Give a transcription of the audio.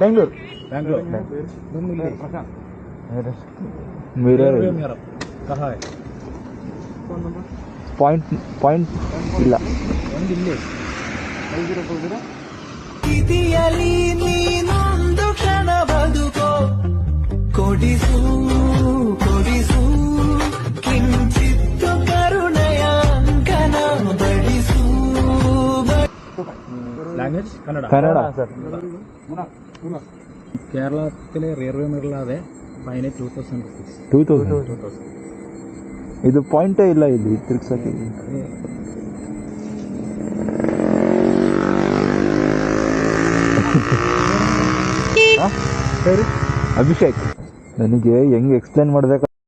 Bengaluru. Mirror point ಇಲ್ಲ. ಸ್ಥಿತಿಯಲ್ಲಿ ನೀನೊಂದು ಕ್ಷಣ ಬದುಕೋ, ಕೊಡಿಸು ಕೊಡಿಸು ಕಿಂಚಿತ್ತು ಕರುಣೆಯ ಅಂಕನ ಬಡಿಸು. Language Kannada sir. കേരളത്തിലെ റിയർവ്യൂ മിററില്ലാതെ ഫൈൻ 2000 rupees. 2000. ಇದು ಪಾಯಿಂಟೇ ಇಲ್ಲ ಇಲ್ಲಿ ತಿರ್ಗ್ಸಕ್ಕೆ. ಅಭಿಷೇಕ್, ನನಗೆ ಹೆಂಗ್ ಎಕ್ಸ್ಪ್ಲೇನ್ ಮಾಡ್ಬೇಕು